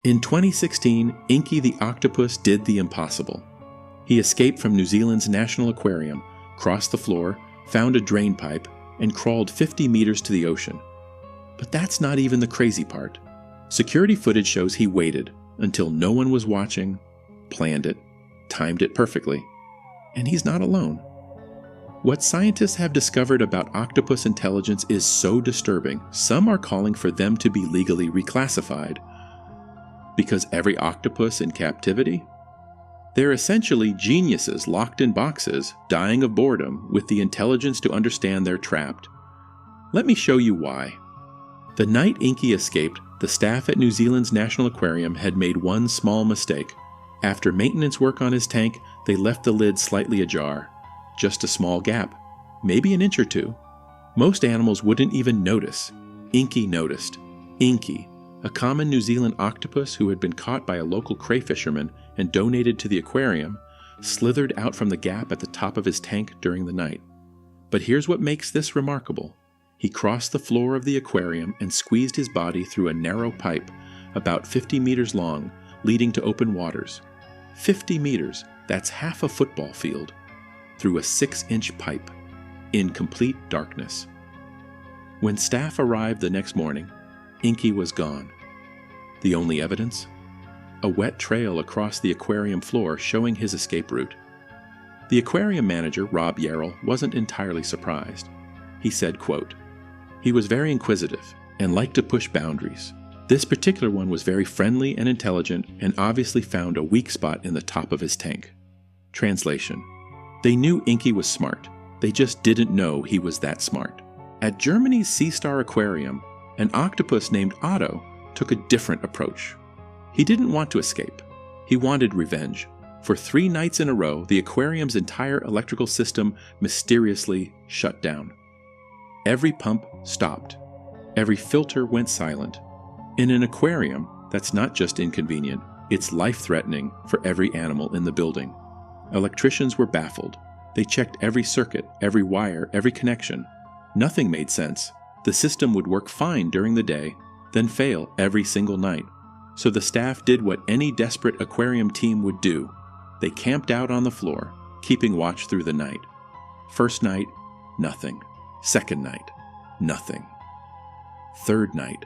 In 2016, Inky the octopus did the impossible. He escaped from New Zealand's National Aquarium, crossed the floor, found a drain pipe, and crawled 50 meters to the ocean. But that's not even the crazy part. Security footage shows he waited until no one was watching, planned it, timed it perfectly, and he's not alone. What scientists have discovered about octopus intelligence is so disturbing, some are calling for them to be legally reclassified. Because every octopus in captivity? They're essentially geniuses locked in boxes, dying of boredom, with the intelligence to understand they're trapped. Let me show you why. The night Inky escaped, the staff at New Zealand's National Aquarium had made one small mistake. After maintenance work on his tank, they left the lid slightly ajar. Just a small gap, maybe an inch or two. Most animals wouldn't even notice. Inky noticed. Inky, a common New Zealand octopus who had been caught by a local crayfisherman and donated to the aquarium, slithered out from the gap at the top of his tank during the night. But here's what makes this remarkable. He crossed the floor of the aquarium and squeezed his body through a narrow pipe, about 50 meters long, leading to open waters. 50 meters, that's half a football field, through a 6-inch pipe, in complete darkness. When staff arrived the next morning, Inky was gone. The only evidence? A wet trail across the aquarium floor showing his escape route. The aquarium manager, Rob Yarrell, wasn't entirely surprised. He said, quote, "He was very inquisitive and liked to push boundaries. This particular one was very friendly and intelligent and obviously found a weak spot in the top of his tank." Translation: They knew Inky was smart. They just didn't know he was that smart. At Germany's Sea Star Aquarium, an octopus named Otto took a different approach. He didn't want to escape. He wanted revenge. For 3 nights in a row, the aquarium's entire electrical system mysteriously shut down. Every pump stopped. Every filter went silent. In an aquarium, that's not just inconvenient, it's life-threatening for every animal in the building. Electricians were baffled. They checked every circuit, every wire, every connection. Nothing made sense. The system would work fine during the day, then fail every single night. So the staff did what any desperate aquarium team would do. They camped out on the floor, keeping watch through the night. First night, nothing. Second night, nothing. Third night,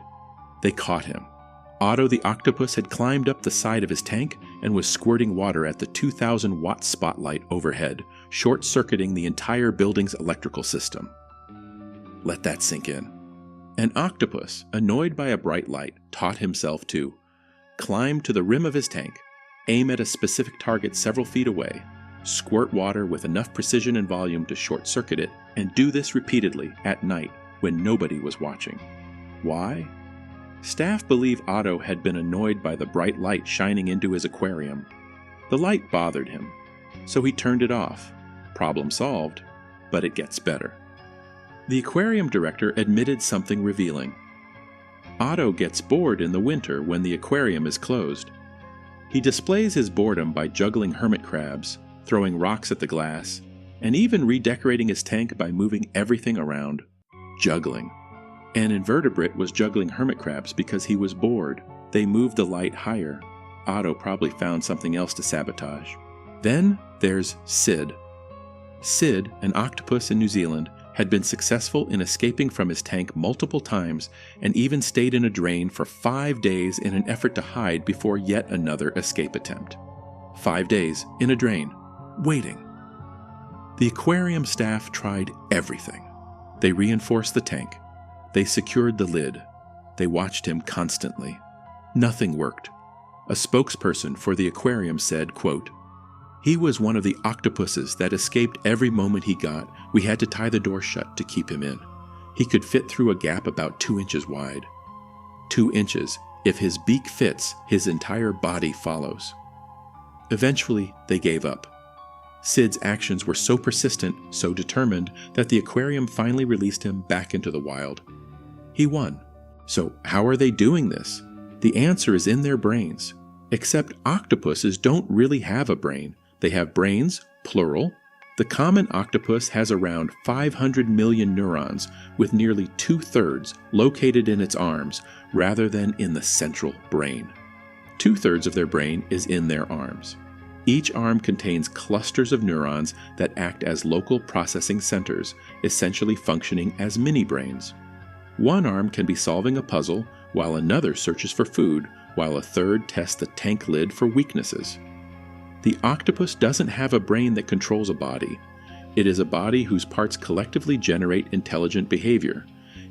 they caught him. Otto the octopus had climbed up the side of his tank and was squirting water at the 2,000-watt spotlight overhead, short-circuiting the entire building's electrical system. Let that sink in. An octopus, annoyed by a bright light, taught himself to climb to the rim of his tank, aim at a specific target several feet away, squirt water with enough precision and volume to short-circuit it, and do this repeatedly at night when nobody was watching. Why? Staff believe Otto had been annoyed by the bright light shining into his aquarium. The light bothered him, so he turned it off. Problem solved, but it gets better. The aquarium director admitted something revealing. Otto gets bored in the winter when the aquarium is closed. He displays his boredom by juggling hermit crabs, throwing rocks at the glass, and even redecorating his tank by moving everything around. Juggling. An invertebrate was juggling hermit crabs because he was bored. They moved the light higher. Otto probably found something else to sabotage. Then there's Sid. Sid, an octopus in New Zealand, had been successful in escaping from his tank multiple times and even stayed in a drain for 5 days in an effort to hide before yet another escape attempt. 5 days in a drain, waiting. The aquarium staff tried everything. They reinforced the tank. They secured the lid. They watched him constantly. Nothing worked. A spokesperson for the aquarium said, quote, "He was one of the octopuses that escaped every moment he got. We had to tie the door shut to keep him in. He could fit through a gap about 2 inches wide. 2 inches. If his beak fits, his entire body follows." Eventually, they gave up. Sid's actions were so persistent, so determined, that the aquarium finally released him back into the wild. He won. So how are they doing this? The answer is in their brains. Except octopuses don't really have a brain. They have brains, plural. The common octopus has around 500 million neurons, with nearly 2/3 located in its arms, rather than in the central brain. 2/3 of their brain is in their arms. Each arm contains clusters of neurons that act as local processing centers, essentially functioning as mini-brains. One arm can be solving a puzzle, while another searches for food, while a third tests the tank lid for weaknesses. The octopus doesn't have a brain that controls a body. It is a body whose parts collectively generate intelligent behavior.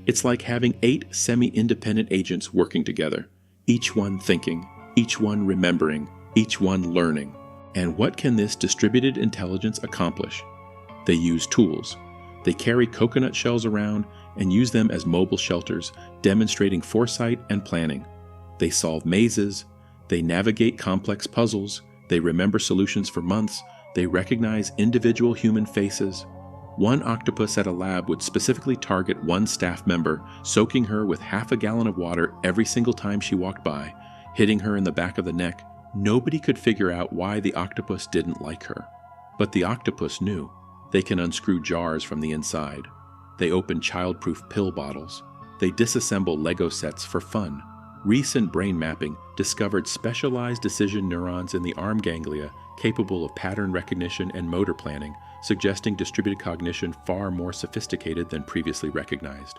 It's like having 8 semi-independent agents working together, each one thinking, each one remembering, each one learning. And what can this distributed intelligence accomplish? They use tools. They carry coconut shells around and use them as mobile shelters, demonstrating foresight and planning. They solve mazes. They navigate complex puzzles. They remember solutions for months. They recognize individual human faces. One octopus at a lab would specifically target one staff member, soaking her with half a gallon of water every single time she walked by, hitting her in the back of the neck. Nobody could figure out why the octopus didn't like her. But the octopus knew. They can unscrew jars from the inside. They open child-proof pill bottles. They disassemble Lego sets for fun. Recent brain mapping discovered specialized decision neurons in the arm ganglia capable of pattern recognition and motor planning, suggesting distributed cognition far more sophisticated than previously recognized.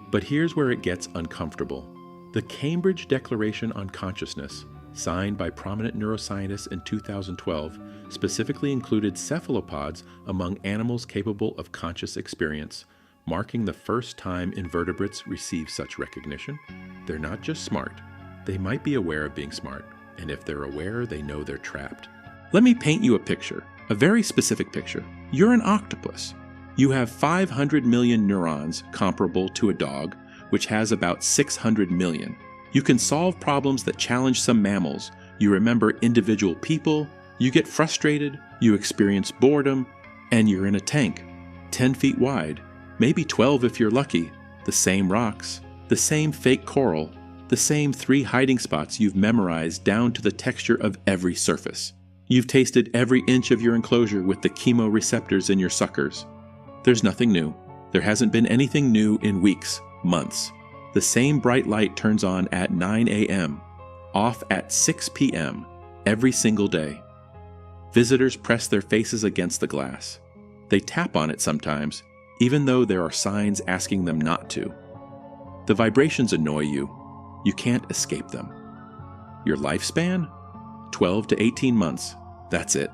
But here's where it gets uncomfortable. The Cambridge Declaration on Consciousness, signed by prominent neuroscientists in 2012, specifically included cephalopods among animals capable of conscious experience, marking the first time invertebrates receive such recognition. They're not just smart. They might be aware of being smart, and if they're aware, they know they're trapped. Let me paint you a picture, a very specific picture. You're an octopus. You have 500 million neurons comparable to a dog, which has about 600 million. You can solve problems that challenge some mammals. You remember individual people. You get frustrated. You experience boredom. And you're in a tank, 10 feet wide, maybe 12 if you're lucky. The same rocks, the same fake coral, the same 3 hiding spots you've memorized down to the texture of every surface. You've tasted every inch of your enclosure with the chemoreceptors in your suckers. There's nothing new. There hasn't been anything new in weeks, months. The same bright light turns on at 9 a.m., off at 6 p.m., every single day. Visitors press their faces against the glass. They tap on it sometimes, even though there are signs asking them not to. The vibrations annoy you. You can't escape them. Your lifespan? 12 to 18 months. That's it.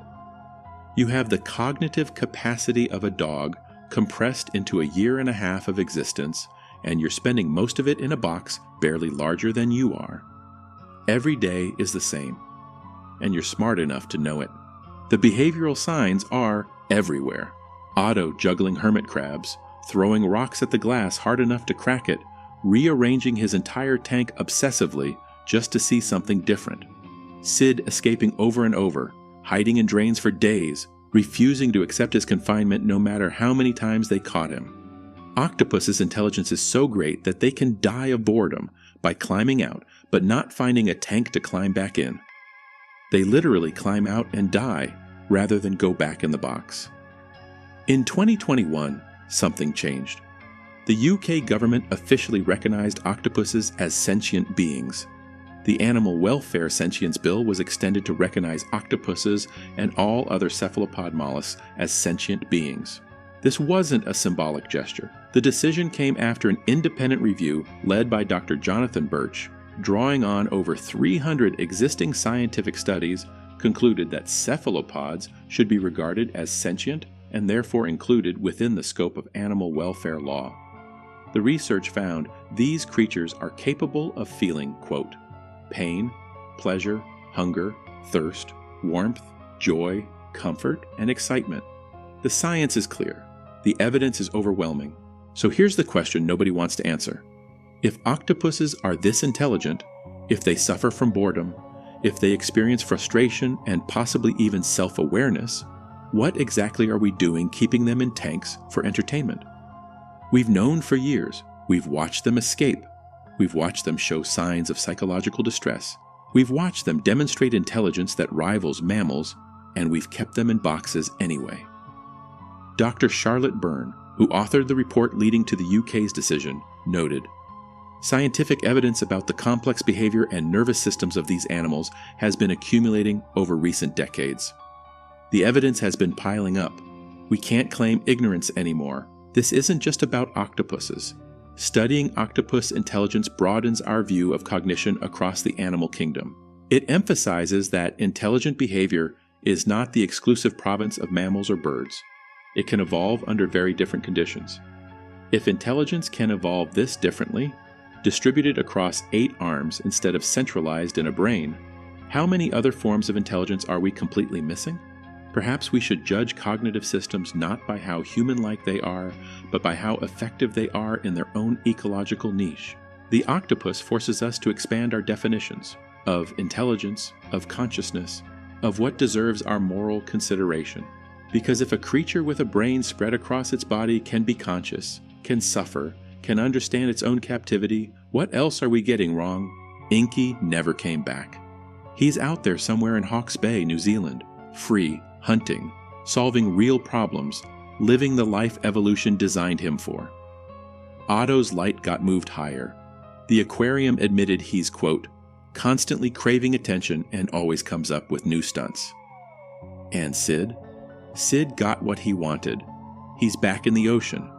You have the cognitive capacity of a dog compressed into a year and a half of existence, and you're spending most of it in a box barely larger than you are. Every day is the same, and you're smart enough to know it. The behavioral signs are everywhere. Otto juggling hermit crabs, throwing rocks at the glass hard enough to crack it, rearranging his entire tank obsessively just to see something different. Sid escaping over and over, hiding in drains for days, refusing to accept his confinement no matter how many times they caught him. Octopus's intelligence is so great that they can die of boredom by climbing out, but not finding a tank to climb back in. They literally climb out and die, rather than go back in the box. In 2021, something changed. The UK government officially recognized octopuses as sentient beings. The Animal Welfare Sentience Bill was extended to recognize octopuses and all other cephalopod mollusks as sentient beings. This wasn't a symbolic gesture. The decision came after an independent review led by Dr. Jonathan Birch, drawing on over 300 existing scientific studies, concluded that cephalopods should be regarded as sentient and therefore included within the scope of animal welfare law. The research found these creatures are capable of feeling, quote, pain, pleasure, hunger, thirst, warmth, joy, comfort, and excitement. The science is clear. The evidence is overwhelming. So here's the question nobody wants to answer. If octopuses are this intelligent, if they suffer from boredom, if they experience frustration and possibly even self-awareness, what exactly are we doing keeping them in tanks for entertainment? We've known for years. We've watched them escape. We've watched them show signs of psychological distress. We've watched them demonstrate intelligence that rivals mammals, and we've kept them in boxes anyway. Dr. Charlotte Byrne, who authored the report leading to the UK's decision, noted, Scientific evidence about the complex behavior and nervous systems of these animals has been accumulating over recent decades. The evidence has been piling up. We can't claim ignorance anymore. This isn't just about octopuses. Studying octopus intelligence broadens our view of cognition across the animal kingdom. It emphasizes that intelligent behavior is not the exclusive province of mammals or birds. It can evolve under very different conditions. If intelligence can evolve this differently, distributed across 8 arms instead of centralized in a brain, how many other forms of intelligence are we completely missing? Perhaps we should judge cognitive systems not by how human-like they are, but by how effective they are in their own ecological niche. The octopus forces us to expand our definitions of intelligence, of consciousness, of what deserves our moral consideration. Because if a creature with a brain spread across its body can be conscious, can suffer, can understand its own captivity, what else are we getting wrong? Inky never came back. He's out there somewhere in Hawke's Bay, New Zealand, free, hunting, solving real problems, living the life evolution designed him for. Otto's light got moved higher. The aquarium admitted he's, quote, constantly craving attention and always comes up with new stunts. And Sid? Sid got what he wanted. He's back in the ocean.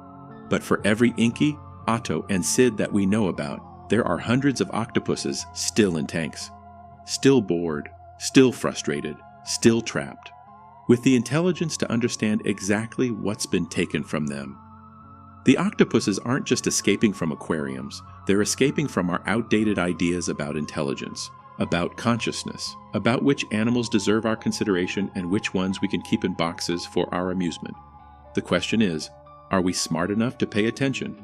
But for every Inky, Otto, and Sid that we know about, there are hundreds of octopuses still in tanks. Still bored, still frustrated, still trapped. With the intelligence to understand exactly what's been taken from them. The octopuses aren't just escaping from aquariums, they're escaping from our outdated ideas about intelligence, about consciousness, about which animals deserve our consideration and which ones we can keep in boxes for our amusement. The question is, are we smart enough to pay attention?